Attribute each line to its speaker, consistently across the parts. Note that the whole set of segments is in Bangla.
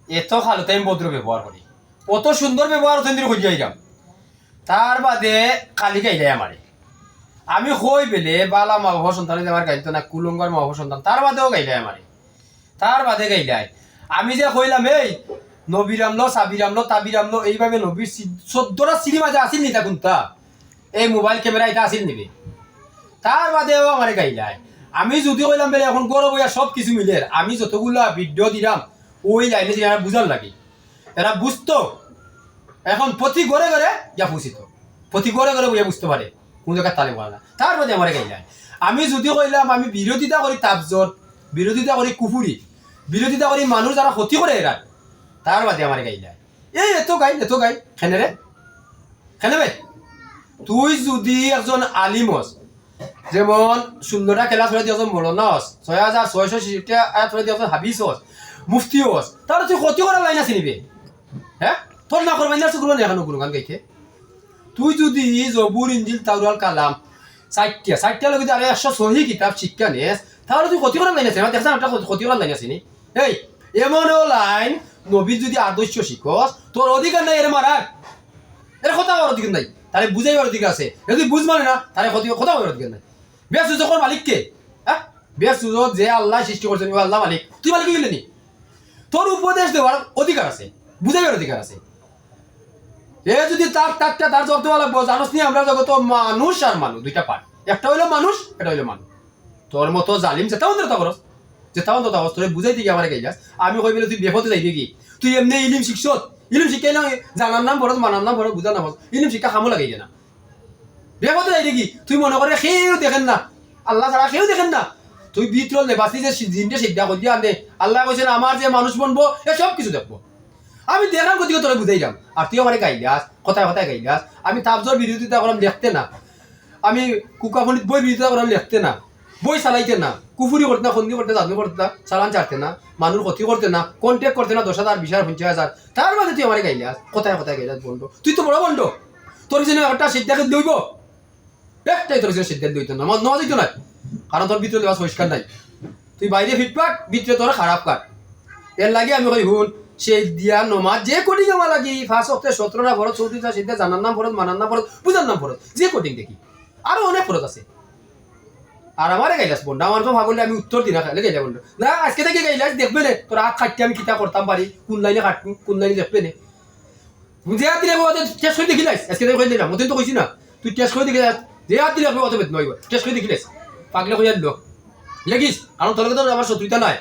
Speaker 1: এত খালো তাই ভদ্র ব্যবহার করি, কত সুন্দর ব্যবহার ওখান থেকে খুঁজে যাইলাম। তার বাদে খালি গাইলাই আমারে, আমি কই বেলে বালা মা বাবা সন্তান আমার গাইতো না, কুলঙ্গার মা বাবা সন্তান, তার বাদেও গাইলাই আমারে, তার বাদে গাইলাই। আমি যে কইলাম এই নবিরামলো সাবিরামলো তাবিরামলো এইভাবে নবীর 14টা সিনেমা যে আসিল নি তখন তা এই মোবাইল ক্যামেরা এটা আসিল নিবে, তার বাদেও আমারে গাইলাই। আমি যদি কইলাম বেলে এখন গরম হইয়া সব কিছু মিলে আমি যতগুলা ভিডিও দিলাম ওই লাইনে যে এরা বুঝার লাগে, এরা বুঝতো এখন প্রতি ঘরে ঘরে যা বুঝিত, প্রতি ঘরে ঘরে বইয়া বুঝতে পারে কোন জায়গায় তালে বলা না, তার বাদে আমারে গাইলাই। আমি যদি কইলাম আমি বিরোধিতা করি তাবজত, বিরোধিতা করি কুফুরি, বিরোধিতা করি মানুষ যারা ক্ষতি করে এরা, তার বাদে আমারে গাইলাই। এই এত গাই খেনে রে খেনে ভাই, তুই যদি একজন আলিমস যেমন 16টা খেলা ছড়ে দিয়েছ মৌলানা হস, 6666 আয়াত ছড়ে দিয়েছ হাবিস হস, মুফতি হস, তাহলে তুই ক্ষতি করার লাইন আছে নিবে? হ্যাঁ তোর না করবেন না করবেন এখনো কোনো গান গাইতে। তুই যদি জবুর ইঞ্জিল তাওরাল কালাম 60টা লোক যদি আরে 100 সহি কিতাব শিক্ষা নেস, তাহলে তুই ক্ষতি করার লাইন আছে না? দেখছেন একটা ক্ষতি করার লাইন আছে নি? এই এমনও লাইন নবীর যদি আদর্শ শিখস তোর অধিকার নাই এর মারার, এর কথা করার অধিকার নাই, তাহলে বুঝাইবার অধিকার আছে। যদি বুঝ মানে না তাহলে কথা করার অধিকার নাই। বেশ সুযোগ মালিক কে? হ্যাঁ বেশ সুযোগ যে আল্লাহ সৃষ্টি করছেন আল্লাহ মালিক, তুই মালিক গেলে নি? তোর উপদেশ দেওয়ার অধিকার আছে, বুঝাইবার অধিকার আছে। এ যদি তার জবাব দেওয়া লাগবো, জানোস নি আমরা জগত মানুষ আর মানুষ দুইটা পার্ট, একটা হইলো মানুষ এটা হইলো মানুষ। তোর মতো জালিম যেতাম তা করস, যেতাম তো তাহস তোরে বুঝাই দিকে আমার গাইলাস, আমি কই বলে তুই বেফতে যাই কি? তুই এমনি ইলিম শিখছত, ইলিম শিখাই না জানার নাম বড় মানার নাম বড় বুঝার নাম ইলিম শিক্ষা খামো লাগাই না, বেফতে যাই দেখি। তুই মনে করে সেও দেখেন না আল্লাহ ছাড়া সেও দেখেন না, তুই ভিতর লেবাসি যে জিনটা শিক্ষা করি আনে আল্লাহ কইছেন আমার যে মানুষ বনবো এ সব কিছু দেখবো। আমি দেখার গতিকে তোরা বুঝাইলাম আর তুই আমার গাইলাস, কথায় কথায় গাইলাস। আমি তাবজর বিরোধিতা করলাম লিখতে না, আমি কুকাফনিত বই বিরোধিতা করলাম লিখতে না, বই চালাইতে না, কুফুরি করতে না, খন্দি করতে জাদু করতে না, চালান চাটতে না, মানুষ ক্ষতি করতে না, কন্ট্যাক্ট করতে না 10,000 20,000 50,000। তার মাঝে তুই আমার গাইলাস, কথায় কথায় গাইলাস বন্ধ। তুই তো বড় বন্ধ, তোর জন্য একটা সিদ্ধাকে দইব, একটাই তোর জন্য সিদ্ধান্ত দইত না ন দিত না, কারণ তোর ভিতরে দেওয়া পরিষ্কার নাই। তুই বাইরে ফিটপাট ভিতরে তোর খারাপ কাট। এর লাগে আমি কই হুন সেই দিয়া নমাজ যে কোটিং আমার লাগি 5 অক্টে 17টা ফরজ 34টা সিদ্ধা জানার নাম ফরজ মানার নাম ফরজ বুঝার নাম ফরজ যে কোটিং দেখি আরো অনেক ফরজ আছে। আর আমারে গাইলাস বন্ধু আমার তো ভাবলে আমি উত্তর দিনা খাইলে গাইলা বন্ধু না আজকে থেকে গাইলাস দেখবে নে তোর হাত খাটতে আমি কিতা করতাম পারি, কোন লাইনে কাটবি কোন লাইনে দেখবে নে বুঝে হাত দিলে টেস্ট করে দেখিলাস। আজকে থেকে কই দিলাম মতন তো কইছি না, তুই টেস্ট করে দেখিলাস যে হাত দিলে অত বেদ নইব, টেস্ট করে দেখিলাস পাগলে কইয়া দিল লেগিস। কারণ তোর লগে তো আমার শত্রুতা নাই,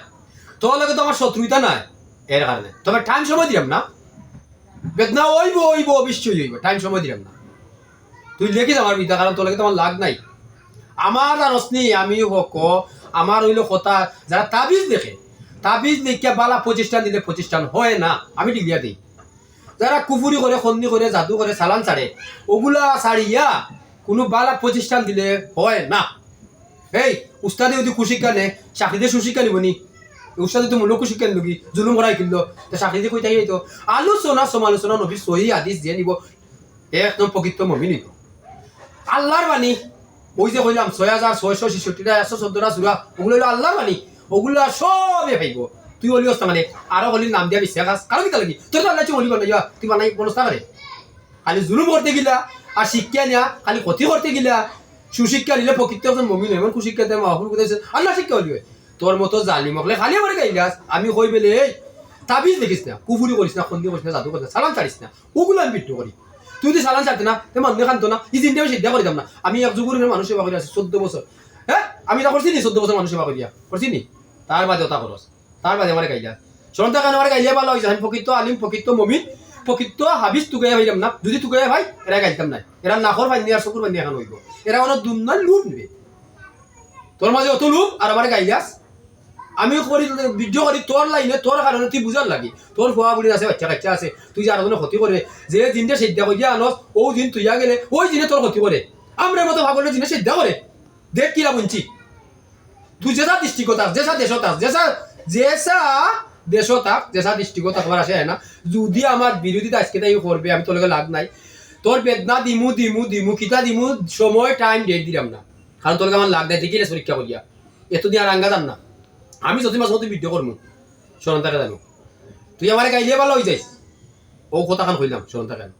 Speaker 1: তোর লগে তো আমার শত্রুতা নাই, এর কারণে তবে টাইম সময় দিলাম না, বেদনা ওইব অবশ্যই হইব, টাইম সময় দিলাম না। তুই লেখিস আমার বিদ্যা কারণ তোর লাগে তো আমার লাগ নাই। আমার আর অস্নি আমি হক আমার হইল কথা যারা তাবিজ দেখে, তাবিজ দেখিয়া বালা প্রতিষ্ঠান দিলে প্রতিষ্ঠান হয় না, আমি ডিগিয়া দিই। যারা কুফুরি করে খন্দি করে জাদু করে চালান ছাড়ে ওগুলা ছাড়িয়া কোনো বালা প্রতিষ্ঠান দিলে হয় না। এই উস্তাদে যদি কুশিক্ষা নে চাকরিতে সুশিক্ষা নিবনি, উস্তাদে তো মূল্য কুশিক্ষা নিল কি জুলুম করাই কিনলো তো চাকরিতে কই থাকি তো আলোচনা সমালোচনা নবীর সহি হাদিস দিয়ে নিব একদম প্রকৃত মমি নিব। আল্লাহর বাণী ওই যে কইলাম 6666টা 114টা সূরা ওগুলো হলো আল্লাহর বাণী, ওগুলো সবই পাইব। তুই অলি অস্তা মানে আরো অলির নাম দিয়া বিশ্বাস কারো কি লাগি তোর তো আল্লাহ অলি বানাই তুই বানাই বনস্তা করে খালি জুলুম করতে গিলা আর শিক্ষা নেয়া খালি ক্ষতি করতে গিলা। সুশিক্ষা নিলে প্রকৃত একজন মমিন এমন কুশিক্ষা দেয় মাহফুল কোথায় আল্লাহ শিক্ষা হলি তোর মতো জালিম হলে খালি আমার গাইলাস। আমি কই বেলে এই তাবিজ দেখিস না, কুফুরি করিস না, খন্দি করিস না, জাদু করিস না, সালাম ছাড়িস না, ওগুলো আমি বিট্টু করি। তুই যদি সালান ছাড়তে না তুই মানুষ খান্ত না এই চিন্তা আমি সিদ্ধা করিতাম না। আমি এক যুগের মানুষ সেবা করে আছি 14 বছর। হ্যাঁ আমি তা করছি নি 14 বছর মানুষ সেবা করিয়া করছি নি, তার বাদে ওটা করস, তার বাদে আমার গাইলা সন্তান কারণে আমার গাইলে ভালো হয়েছে। আমি প্রকৃত আলিম প্রকৃত মমিন প্রকৃত হাবিজ তুকাইয়া ভাইলাম না, যদি তুকাইয়া ভাই এরা গাইতাম না, এরা নাকর বান্ধি আর চকুর বান্ধি এখন হইব, এরা কোনো দুমনার লুপ নেবে। তোর মাঝে অত লুপ আর আমার গাইলাস আমি করি ভিডিও করি তোর লাইনে তোর কারণে তুই বুঝার লাগি তোর খোয়া বুড়ি আছে বাচ্চা কাচ্চা আছে তুই যে আরো ক্ষতি করে যে দিনটা সিদ্ধা করিয়া আনস ও দিন তুইয়া গেলে ওই দিনে তোর ক্ষতি করে আমরা মতো ভাবলে জিনিস সিদ্ধা করে দেখ কিরা বুঝছি। তুই যেসা দৃষ্টিকতা যেসা দেশতা যেসা যেসা দেশতা যেসা দৃষ্টিকতা তোমার আসে না, যদি আমার বিরোধিতা আজকে তাই করবে আমি তোর লগে লাগ নাই, তোর বেদনা দিমু দিমু দিমু কিতা দিমু সময় টাইম ডেট দিলাম না, কারণ তোর আমার লাগ নাই দেখিলে পরীক্ষা করিয়া এত দিয়ে আর আঙ্গা যান না। আমি যদি মাঝে মধ্যে ভিডিও করবো সরন্তাকে জানো তুই আমার গাইলে ভালো হয়ে যাইস ও কথা খান কইলাম শোন থাকেন